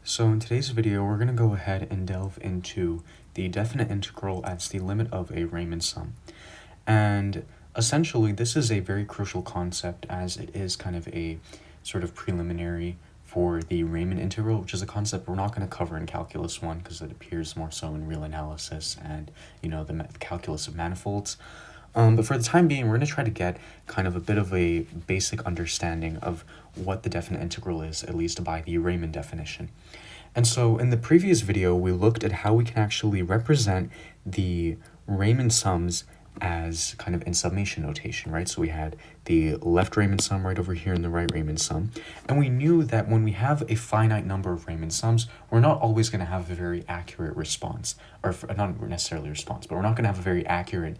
So in today's video, we're going to go ahead and delve into the definite integral as the limit of a Riemann sum. And essentially, this is a very crucial concept as it is kind of a sort of preliminary for the Riemann integral, which is a concept we're not going to cover in Calculus 1 because it appears more so in real analysis and, the calculus of manifolds. But for the time being, we're going to try to get kind of a bit of a basic understanding of what the definite integral is, at least by the Riemann definition. And so in the previous video, we looked at how we can actually represent the Riemann sums as kind of in summation notation, right? So we had the left Riemann sum right over here and the right Riemann sum. And we knew that when we have a finite number of Riemann sums, we're not always going to have a very accurate response, or not necessarily response, but we're not going to have a very accurate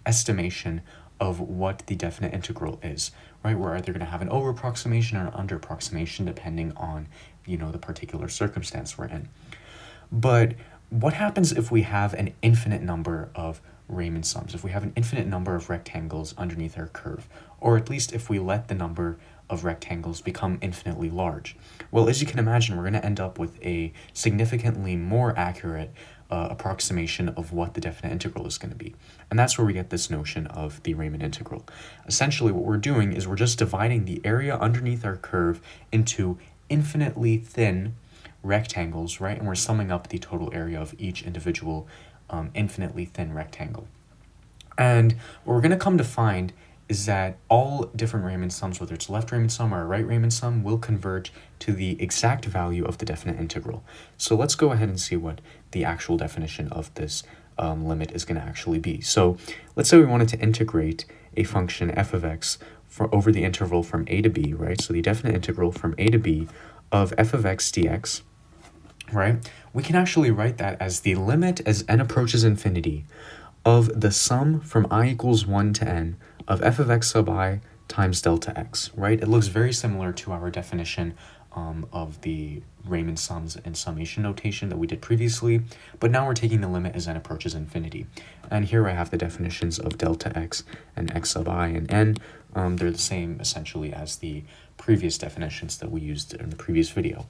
estimation of what the definite integral is, right? We're either going to have an over approximation or an under approximation depending on, the particular circumstance we're in. But what happens if we have an infinite number of Riemann sums, if we have an infinite number of rectangles underneath our curve, or at least if we let the number of rectangles become infinitely large? Well, as you can imagine, we're going to end up with a significantly more accurate approximation of what the definite integral is going to be. And that's where we get this notion of the Riemann integral. Essentially, what we're doing is we're just dividing the area underneath our curve into infinitely thin rectangles, right? And we're summing up the total area of each individual infinitely thin rectangle. And what we're going to come to find is that all different Riemann sums, whether it's a left Riemann sum or a right Riemann sum, will converge to the exact value of the definite integral. So let's go ahead and see what the actual definition of this limit is going to actually be. So let's say we wanted to integrate a function f of x over the interval from a to b, right? So the definite integral from a to b of f of x dx, right? We can actually write that as the limit as n approaches infinity of the sum from I equals 1 to n of f of x sub I times delta x, right? It looks very similar to our definition of the Riemann sums and summation notation that we did previously, but now we're taking the limit as n approaches infinity. And here I have the definitions of delta x and x sub I and n. They're the same essentially as the previous definitions that we used in the previous video.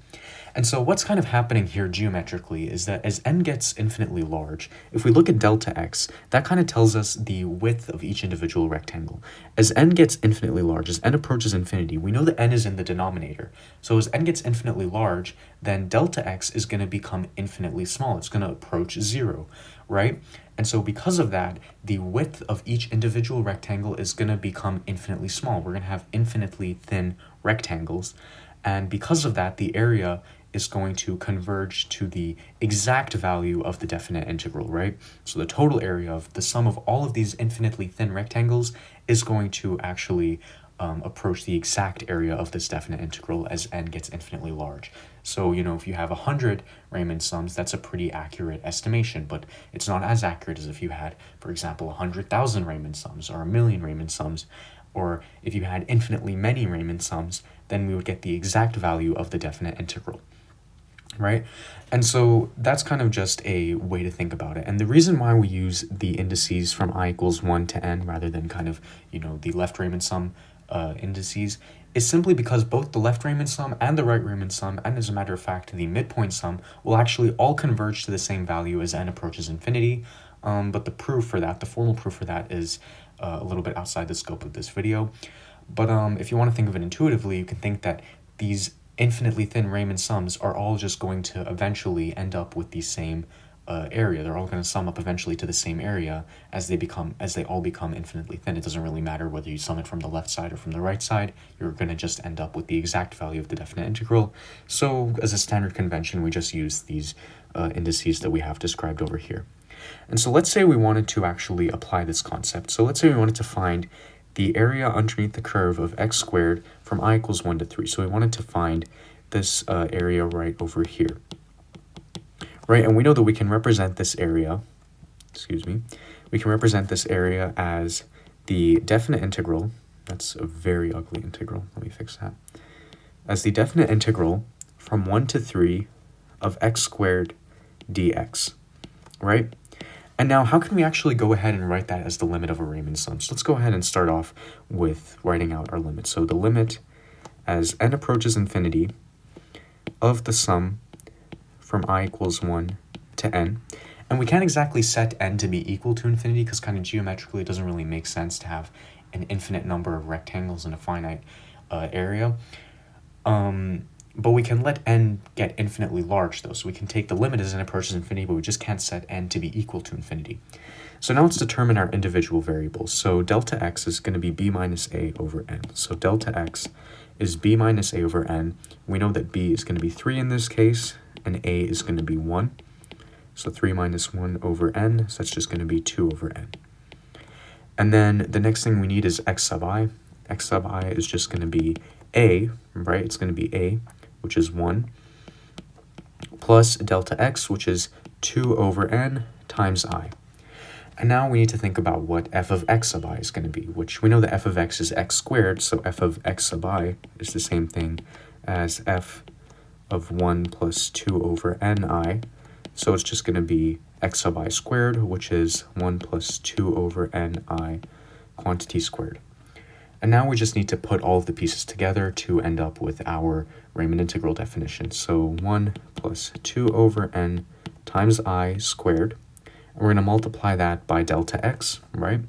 And so what's kind of happening here geometrically is that as n gets infinitely large, if we look at delta x, that kind of tells us the width of each individual rectangle. As n gets infinitely large, as n approaches infinity, we know that n is in the denominator. So as n gets infinitely large, then delta x is going to become infinitely small. It's going to approach 0, right? And so because of that, the width of each individual rectangle is going to become infinitely small. We're going to have infinitely thin rectangles. And because of that, the area is going to converge to the exact value of the definite integral, right? So the total area of the sum of all of these infinitely thin rectangles is going to actually approach the exact area of this definite integral as n gets infinitely large. So, if you have 100 Riemann sums, that's a pretty accurate estimation, but it's not as accurate as if you had, for example, 100,000 Riemann sums or 1,000,000 Riemann sums. Or if you had infinitely many Riemann sums, then we would get the exact value of the definite integral, right? And so that's kind of just a way to think about it. And the reason why we use the indices from I equals 1 to n rather than kind of, the left Riemann sum indices is simply because both the left Riemann sum and the right Riemann sum, and as a matter of fact, the midpoint sum, will actually all converge to the same value as n approaches infinity. But the proof for that, the formal proof for that, is a little bit outside the scope of this video. But if you want to think of it intuitively, you can think that these infinitely thin Riemann sums are all just going to eventually end up with the same area. They're all going to sum up eventually to the same area as they all become infinitely thin. It doesn't really matter whether you sum it from the left side or from the right side. You're going to just end up with the exact value of the definite integral. So as a standard convention, we just use these indices that we have described over here. And so let's say we wanted to actually apply this concept. So let's say we wanted to find the area underneath the curve of x squared from I equals 1 to 3. So we wanted to find this area right over here. Right, and we know that we can represent this area, we can represent this area as the definite integral. That's a very ugly integral. Let me fix that. As the definite integral from 1 to 3 of x squared dx, right? And now how can we actually go ahead and write that as the limit of a Riemann sum? So let's go ahead and start off with writing out our limit. So the limit as n approaches infinity of the sum from I equals 1 to n. And we can't exactly set n to be equal to infinity because kind of geometrically it doesn't really make sense to have an infinite number of rectangles in a finite area. But we can let n get infinitely large though, so we can take the limit as n approaches infinity, but we just can't set n to be equal to infinity. So now let's determine our individual variables. So delta x is going to be b minus a over n. So delta x is b minus a over n. We know that b is going to be 3 in this case, and a is going to be 1. So 3 minus 1 over n, so that's just going to be 2 over n. And then the next thing we need is x sub I. X sub I is just going to be a, right? It's going to be a, which is 1, plus delta x, which is 2 over n times I. And now we need to think about what f of x sub I is going to be, which we know that f of x is x squared, so f of x sub I is the same thing as f of 1 plus 2 over ni. So it's just going to be x sub I squared, which is 1 plus 2 over ni quantity squared. And now we just need to put all of the pieces together to end up with our Riemann integral definition. So 1 plus 2 over n times I squared. And we're going to multiply that by delta x, right?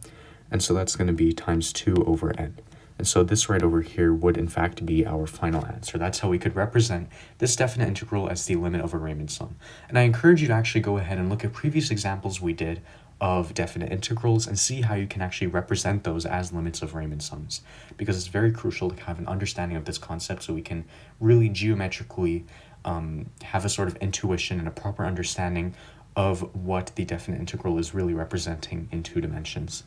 And so that's going to be times 2 over n. And so this right over here would in fact be our final answer. That's how we could represent this definite integral as the limit of a Riemann sum. And I encourage you to actually go ahead and look at previous examples we did of definite integrals and see how you can actually represent those as limits of Riemann sums, because it's very crucial to have an understanding of this concept so we can really geometrically have a sort of intuition and a proper understanding of what the definite integral is really representing in 2 dimensions.